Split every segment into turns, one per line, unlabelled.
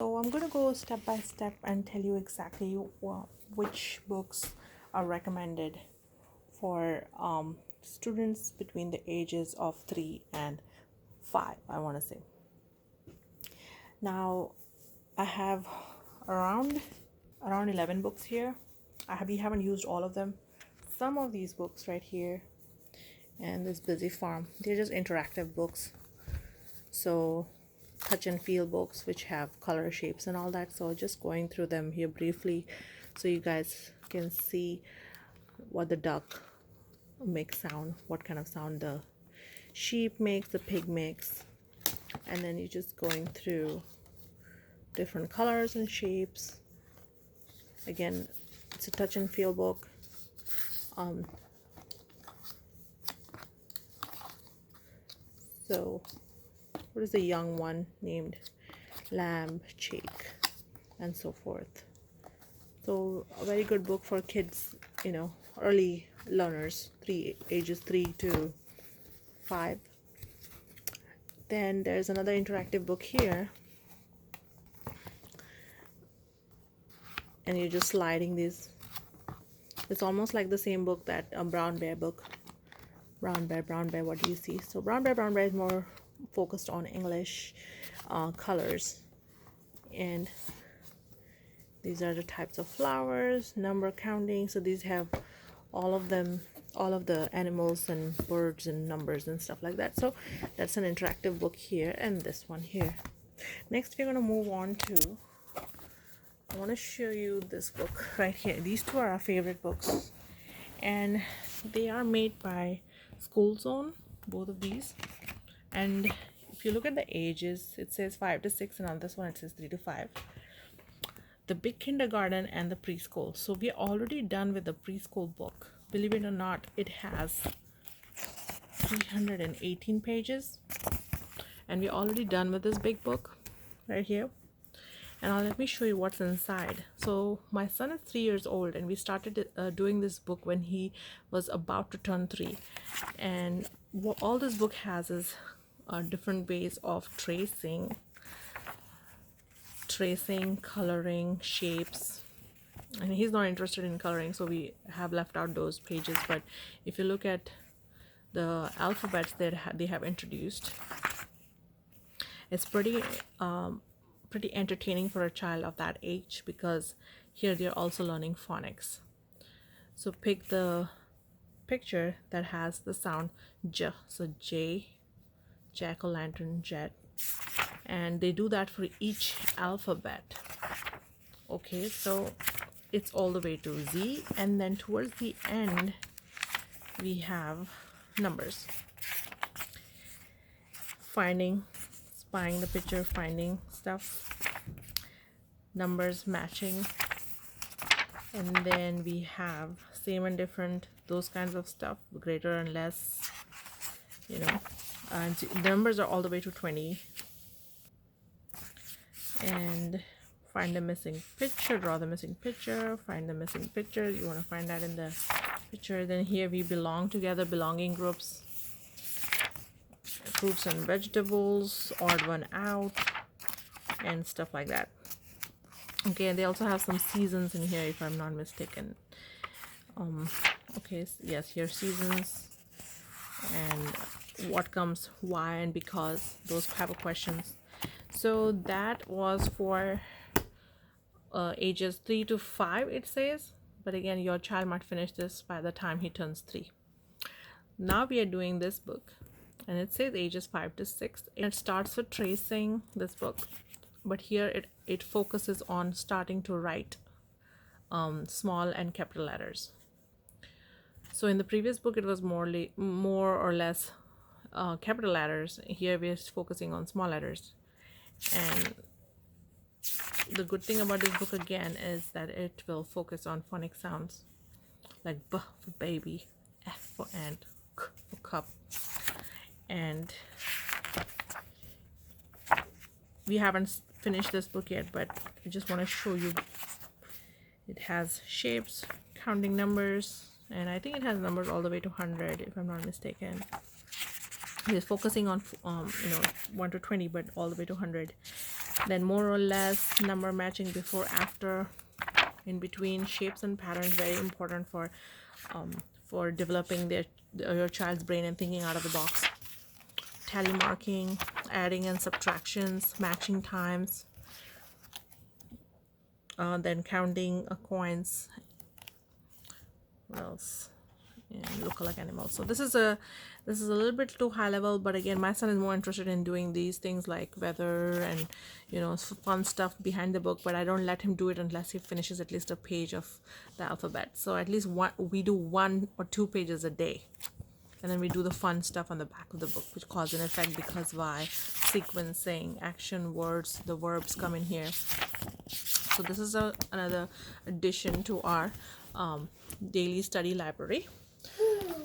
So I'm going to go step by step and tell you exactly which books are recommended for students between the ages of 3 and 5, I want to say. Now I have around 11 books here. We haven't used all of them. Some of these books right here and this Busy Farm, they're just interactive books. So touch and feel books which have color, shapes and all that. So just going through them here briefly so you guys can see what the duck makes sound, what kind of sound the sheep makes, the pig makes, and then you're just going through different colors and shapes. Again, it's a touch and feel book. So what is the young one named Lamb Cheek and so forth. So a very good book for kids, early learners, ages 3 to 5. Then there's another interactive book here, and you're just sliding these. It's almost like the same book that a Brown Bear book. Brown Bear, what do you see? So Brown Bear is more focused on English colors, and these are the types of flowers, number counting. So these have all of the animals and birds and numbers and stuff like that. So that's an interactive book here, and this one here. Next we're going to move on to, I want to show you this book right here. These two are our favorite books, and they are made by School Zone, both of these. And if you look at the ages, it says 5 to 6, and on this one it says 3 to 5. The big kindergarten and the preschool. So we're already done with the preschool book. Believe it or not, it has 318 pages, and we're already done with this big book right here. And now let me show you what's inside. So my son is 3 years old, and we started doing this book when he was about to turn 3. And what all this book has is different ways of tracing, coloring, shapes. And he's not interested in coloring, so we have left out those pages. But if you look at the alphabets that they have introduced, it's pretty entertaining for a child of that age, because here they're also learning phonics. So pick the picture that has the sound J, so J, jack-o'-lantern, jet, and they do that for each alphabet. Okay, so it's all the way to Z, and then towards the end we have numbers, spying the picture, finding stuff, numbers matching, and then we have same and different, those kinds of stuff, greater and less, and the numbers are all the way to 20. And find the missing picture, draw the missing picture, find the missing picture. You want to find that in the picture. Then here we belong together, belonging groups, fruits and vegetables, odd one out, and stuff like that. Okay, and they also have some seasons in here, if I'm not mistaken. Okay, yes, here seasons, and what comes, why, and because, those type of questions. So that was for ages 3 to 5, it says, but again, your child might finish this by the time he turns 3. Now we are doing this book, and it says ages 5 to 6. It starts with tracing, this book, but here it focuses on starting to write small and capital letters. So in the previous book it was more or less capital letters. Here we are focusing on small letters. And the good thing about this book again is that it will focus on phonic sounds, like B for baby, F for ant, K for cup. And we haven't finished this book yet, but I just want to show you. It has shapes, counting numbers, and I think it has numbers all the way to 100, if I'm not mistaken. It's focusing on 1 to 20, but all the way to 100. Then more or less, number matching, before, after, in between, shapes and patterns, very important for developing your child's brain and thinking out of the box. Tally marking, adding and subtractions, matching times, then counting coins. What else? And look-alike animals. So this is a little bit too high level, but again, my son is more interested in doing these things like weather and, you know, fun stuff behind the book, but I don't let him do it unless he finishes at least a page of the alphabet. So at least we do 1 or 2 pages a day, and then we do the fun stuff on the back of the book, which cause and effect, because why, sequencing, action words, the verbs come in here. So this is another addition to our daily study library.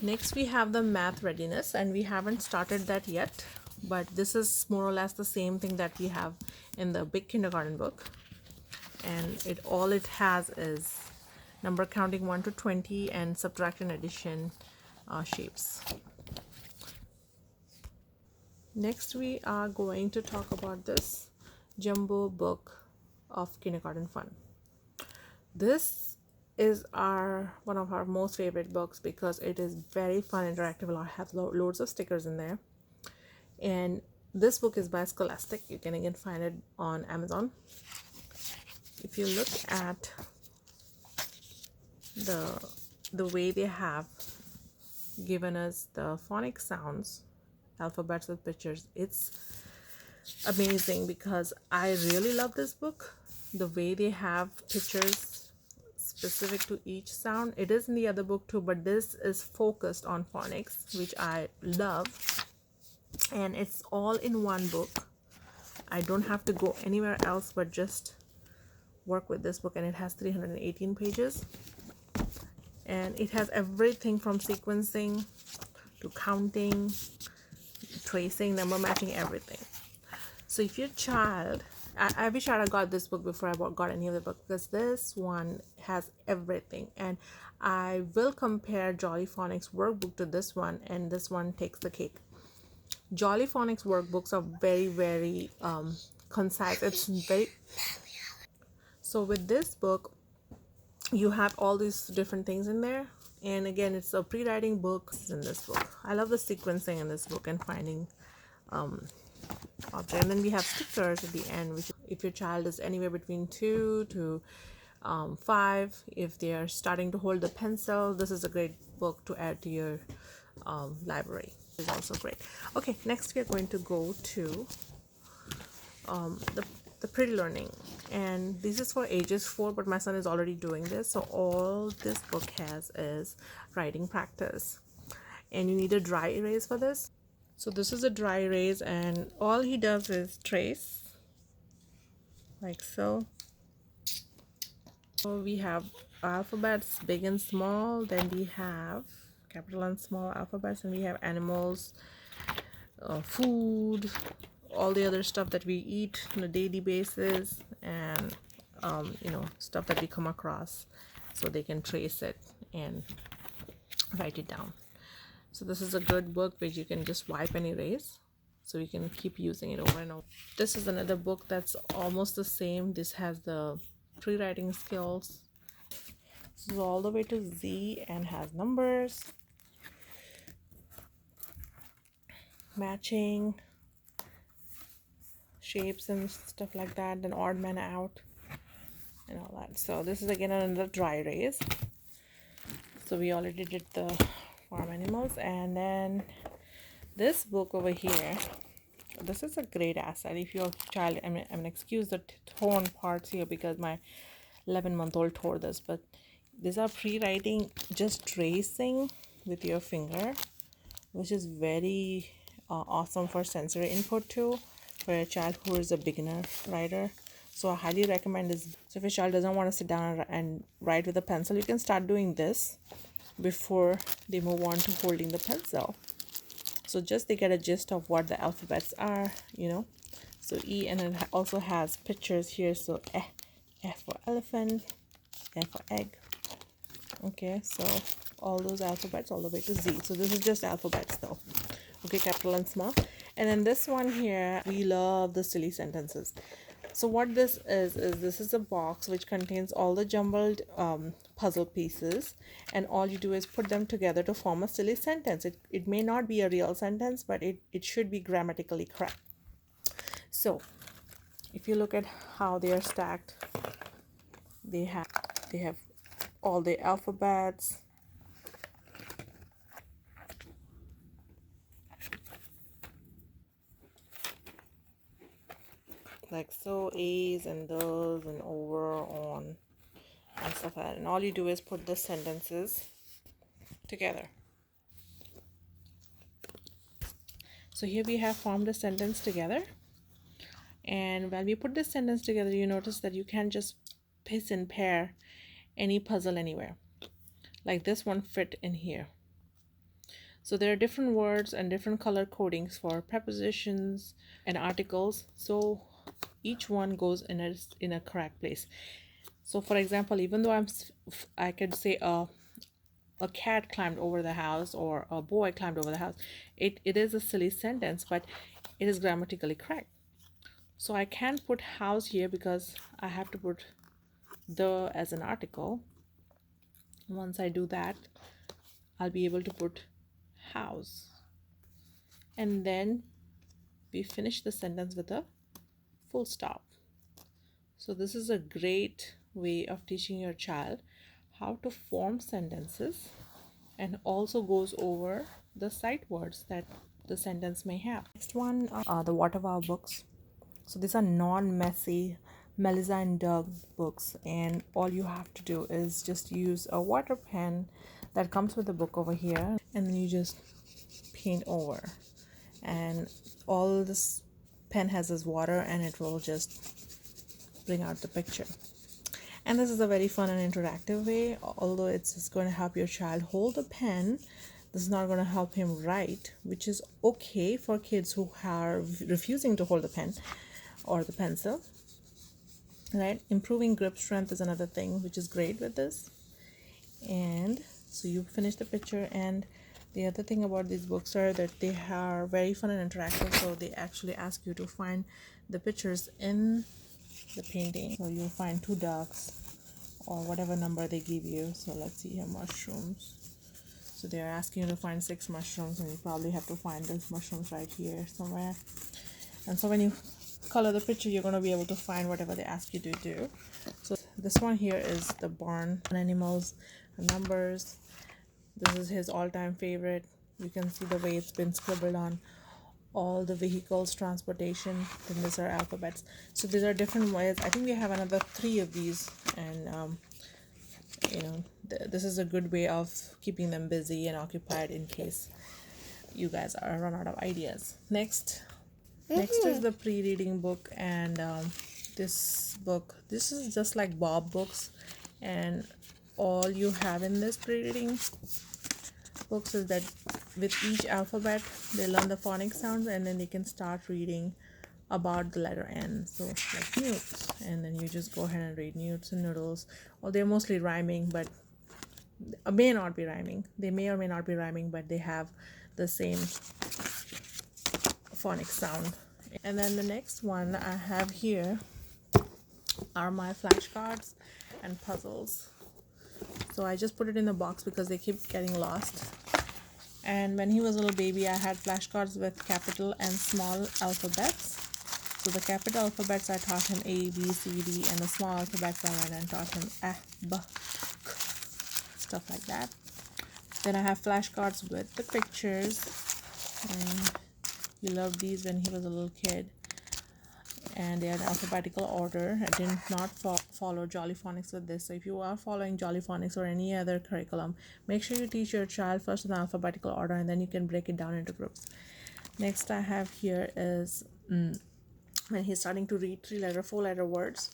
Next we have the math readiness, and we haven't started that yet, but this is more or less the same thing that we have in the big kindergarten book, and all it has is number counting 1 to 20 and subtraction, addition, shapes. Next we are going to talk about this jumbo book of kindergarten fun. This is one of our most favorite books because it is very fun, interactive. It has loads of stickers in there, and this book is by Scholastic. You can again find it on Amazon. If you look at the way they have given us the phonics sounds, alphabets with pictures, it's amazing, because I really love this book. The way they have pictures specific to each sound. It is in the other book too, but this is focused on phonics, which I love, and it's all in one book. I don't have to go anywhere else but just work with this book, and it has 318 pages, and it has everything from sequencing to counting, tracing, number matching, everything. So if your child, I wish I had got this book before I got any other book, because this one has everything, and I will compare Jolly Phonics workbook to this one, and this one takes the cake. Jolly Phonics workbooks are very, very concise. It's very, so with this book you have all these different things in there, and again, it's a pre-writing book in this book. I love the sequencing in this book and finding object. And then we have stickers at the end, which if your child is anywhere between 2 to 5, if they are starting to hold the pencil, this is a great book to add to your library. It's also great. Okay, next we are going to go to the pretty learning, and this is for ages 4, but my son is already doing this, so all this book has is writing practice, and you need a dry erase for this. So this is a dry erase, and all he does is trace like so. So we have alphabets, big and small, then we have capital and small alphabets, and we have animals, food, all the other stuff that we eat on a daily basis, and you know, stuff that we come across, so they can trace it and write it down. So this is a good book which you can just wipe and erase, so you can keep using it over and over. This is another book that's almost the same. This has the pre-writing skills. This is all the way to Z and has numbers, matching, shapes and stuff like that, then odd man out and all that. So this is again another dry erase. So we already did the farm animals, and then this book over here, this is a great asset if your child, I mean excuse the torn parts here because my 11-month-old tore this, but these are pre-writing, just tracing with your finger, which is very awesome for sensory input too, for a child who is a beginner writer. So I highly recommend this. So if your child doesn't want to sit down and write with a pencil, you can start doing this before they move on to holding the pencil, so just they get a gist of what the alphabets are, you know. So E, and it also has pictures here, so F for elephant, F for egg. Okay, so all those alphabets all the way to Z. So this is just alphabets though. Okay, capital and small. And then this one here, we love the silly sentences. So what this is this is a box which contains all the jumbled puzzle pieces, and all you do is put them together to form a silly sentence. It may not be a real sentence, but it should be grammatically correct. So if you look at how they are stacked, they have all the alphabets, like so, A's and those and over on and stuff like that. And all you do is put the sentences together. So here we have formed a sentence together, and when we put this sentence together, you notice that you can't just piece and pair any puzzle anywhere. Like this one fit in here. So there are different words and different color codings for prepositions and articles, so each one goes in a correct place. So for example, even though I could say a cat climbed over the house or a boy climbed over the house, it is a silly sentence, but it is grammatically correct. So I can't put house here because I have to put the as an article. Once I do that, I'll be able to put house, and then we finish the sentence with a full stop. So this is a great way of teaching your child how to form sentences, and also goes over the sight words that the sentence may have. Next one are the What About books. So these are non-messy Melissa and Doug books, and all you have to do is just use a water pen that comes with the book over here, and then you just paint over, and all this pen has is water, and it will just bring out the picture. And this is a very fun and interactive way. Although it's just going to help your child hold a pen, this is not going to help him write, which is okay for kids who are refusing to hold the pen or the pencil, right? Improving grip strength is another thing which is great with this. And so you finish the picture, and the other thing about these books are that they are very fun and interactive, so they actually ask you to find the pictures in the painting. So you'll find 2 ducks or whatever number they give you. So let's see here, mushrooms. So they're asking you to find 6 mushrooms, and you probably have to find those mushrooms right here somewhere. And so when you color the picture, you're going to be able to find whatever they ask you to do. So this one here is the barn animals, numbers. This is his all-time favorite. You can see the way it's been scribbled on all the vehicles, transportation. Then these are alphabets. So these are different ways. I think we have another 3 of these, and this is a good way of keeping them busy and occupied in case you guys are run out of ideas. Next is the pre-reading book, and this is just like Bob books, and all you have in this pre-reading books is that with each alphabet they learn the phonics sounds, and then they can start reading about the letter N. So like newts, and then you just go ahead and read newts and noodles. Well, they're mostly rhyming, but may not be rhyming. They may or may not be rhyming, but they have the same phonics sound. And then the next one I have here are my flashcards and puzzles. So I just put it in the box because they keep getting lost. And when he was a little baby, I had flashcards with capital and small alphabets. So the capital alphabets, I taught him A, B, C, D, and the small alphabets I went and taught him A, B, K, stuff like that. Then I have flashcards with the pictures, and he loved these when he was a little kid. And they are in alphabetical order. I did not follow Jolly Phonics with this. So if you are following Jolly Phonics or any other curriculum, make sure you teach your child first in alphabetical order, and then you can break it down into groups. Next I have here is when he's starting to read 3-letter, 4-letter words.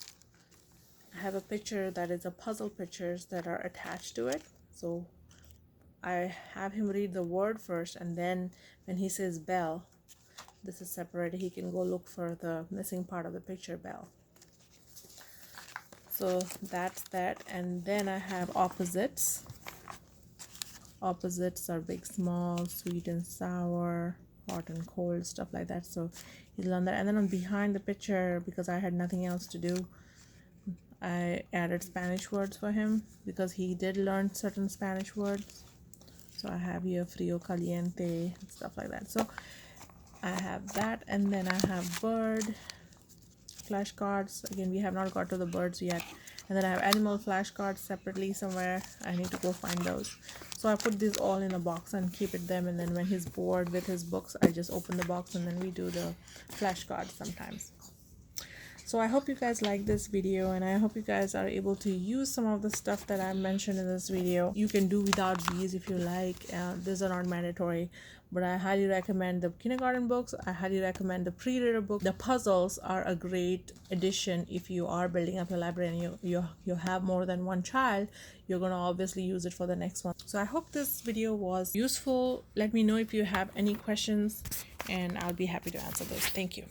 I have a picture that is a puzzle pictures that are attached to it. So I have him read the word first, and then when he says bell, this is separated. He can go look for the missing part of the picture, bell. So that's that. And then I have opposites. Opposites are big, small, sweet and sour, hot and cold, stuff like that. So he's learned that. And then on behind the picture, because I had nothing else to do, I added Spanish words for him because he did learn certain Spanish words. So I have here frío, caliente, stuff like that. So I have that, and then I have bird flashcards. Again, we have not got to the birds yet. And then I have animal flashcards separately somewhere. I need to go find those. So I put these all in a box and keep it them, and then when he's bored with his books, I just open the box and then we do the flashcards sometimes. So I hope you guys like this video, and I hope you guys are able to use some of the stuff that I mentioned in this video. You can do without these if you like. These are not mandatory, but I highly recommend the kindergarten books. I highly recommend the pre-reader book. The puzzles are a great addition if you are building up your library and you have more than one child. You're going to obviously use it for the next one. So I hope this video was useful. Let me know if you have any questions, and I'll be happy to answer those. Thank you.